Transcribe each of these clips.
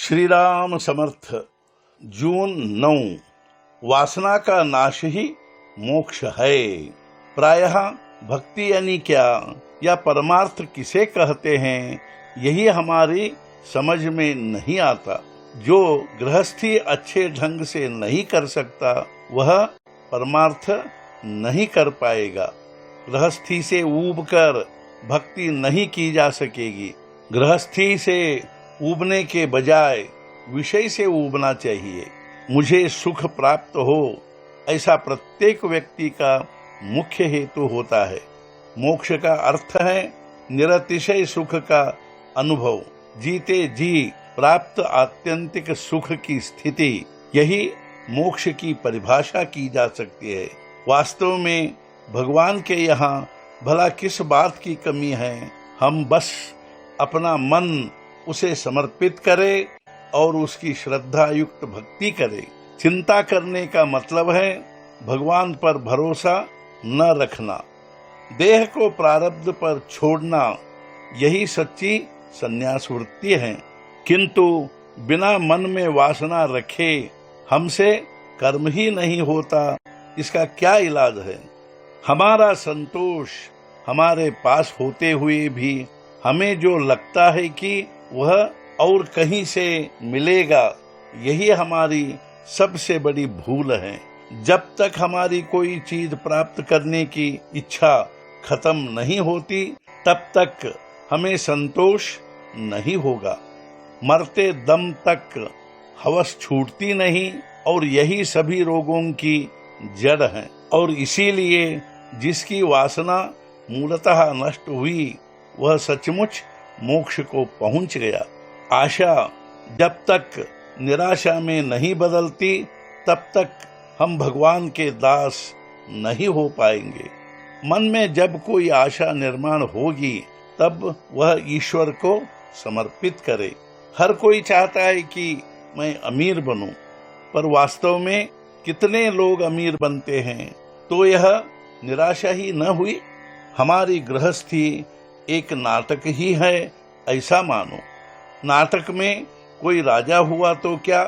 श्री राम समर्थ। जून 9। वासना का नाश ही मोक्ष है। प्रायः भक्ति यानी क्या या परमार्थ किसे कहते हैं, यही हमारी समझ में नहीं आता। जो गृहस्थी अच्छे ढंग से नहीं कर सकता वह परमार्थ नहीं कर पाएगा। गृहस्थी से ऊबकर भक्ति नहीं की जा सकेगी। गृहस्थी से ऊबने के बजाय विषय से ऊबना चाहिए। मुझे सुख प्राप्त हो, ऐसा प्रत्येक व्यक्ति का मुख्य हेतु होता है। मोक्ष का अर्थ है निरतिशय सुख का अनुभव, जीते जी प्राप्त आत्यंतिक सुख की स्थिति। यही मोक्ष की परिभाषा की जा सकती है। वास्तव में भगवान के यहाँ भला किस बात की कमी है? हम बस अपना मन उसे समर्पित करें और उसकी श्रद्धा युक्त भक्ति करें। चिंता करने का मतलब है भगवान पर भरोसा न रखना, देह को प्रारब्ध पर छोड़ना। यही सच्ची संन्यास वृत्ति है। किंतु बिना मन में वासना रखे हमसे कर्म ही नहीं होता, इसका क्या इलाज है? हमारा संतोष हमारे पास होते हुए भी हमें जो लगता है कि वह और कहीं से मिलेगा, यही हमारी सबसे बड़ी भूल है। जब तक हमारी कोई चीज प्राप्त करने की इच्छा खत्म नहीं होती, तब तक हमें संतोष नहीं होगा। मरते दम तक हवस छूटती नहीं, और यही सभी रोगों की जड़ है। और इसीलिए जिसकी वासना मूलतः नष्ट हुई, वह सचमुच मोक्ष को पहुंच गया। आशा जब तक निराशा में नहीं बदलती, तब तक हम भगवान के दास नहीं हो पाएंगे। मन में जब कोई आशा निर्माण होगी, तब वह ईश्वर को समर्पित करे। हर कोई चाहता है कि मैं अमीर बनूं, पर वास्तव में कितने लोग अमीर बनते हैं? तो यह निराशा ही न हुई? हमारी गृहस्थी एक नाटक ही है, ऐसा मानो। नाटक में कोई राजा हुआ तो क्या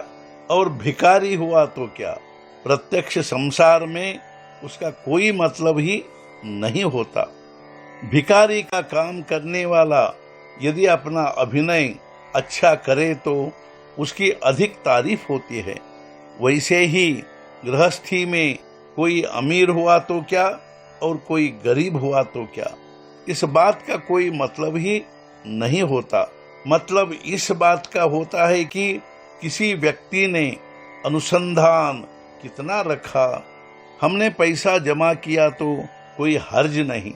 और भिखारी हुआ तो क्या, प्रत्यक्ष संसार में उसका कोई मतलब ही नहीं होता। भिखारी का काम करने वाला यदि अपना अभिनय अच्छा करे तो उसकी अधिक तारीफ होती है। वैसे ही गृहस्थी में कोई अमीर हुआ तो क्या और कोई गरीब हुआ तो क्या, इस बात का कोई मतलब ही नहीं होता। मतलब इस बात का होता है कि किसी व्यक्ति ने अनुसंधान कितना रखा। हमने पैसा जमा किया तो कोई हर्ज नहीं,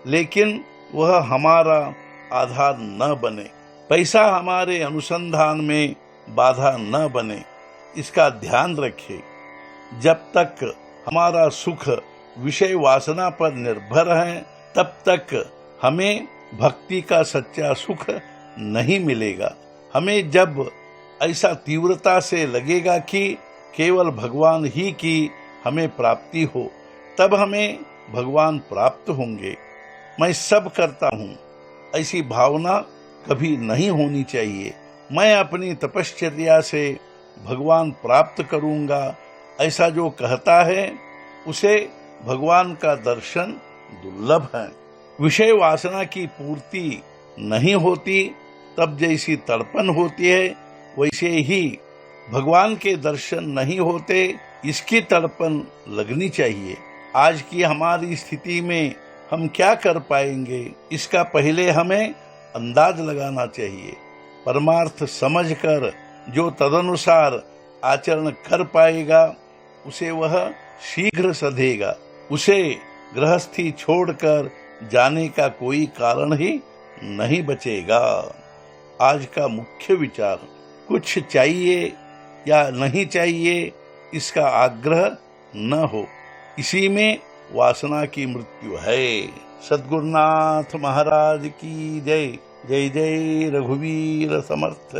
लेकिन वह हमारा आधार न बने। पैसा हमारे अनुसंधान में बाधा न बने, इसका ध्यान रखें। जब तक हमारा सुख विषय वासना पर निर्भर है, तब तक हमें भक्ति का सच्चा सुख नहीं मिलेगा। हमें जब ऐसा तीव्रता से लगेगा कि केवल भगवान ही की हमें प्राप्ति हो, तब हमें भगवान प्राप्त होंगे। मैं सब करता हूँ, ऐसी भावना कभी नहीं होनी चाहिए। मैं अपनी तपश्चर्या से भगवान प्राप्त करूंगा, ऐसा जो कहता है उसे भगवान का दर्शन दुर्लभ है। विषय वासना की पूर्ति नहीं होती, तब जैसी तड़पन होती है, वैसे ही भगवान के दर्शन नहीं होते, इसकी तड़पन लगनी चाहिए। आज की हमारी स्थिति में हम क्या कर पाएंगे, इसका पहले हमें अंदाज लगाना चाहिए। परमार्थ समझकर जो तदनुसार आचरण कर पाएगा, उसे वह शीघ्र सधेगा। उसे गृहस्थी छोड़कर जाने का कोई कारण ही नहीं बचेगा। आज का मुख्य विचार, कुछ चाहिए या नहीं चाहिए इसका आग्रह न हो, इसी में वासना की मृत्यु है। सद्गुरुनाथ महाराज की जय। जय जय रघुवीर समर्थ।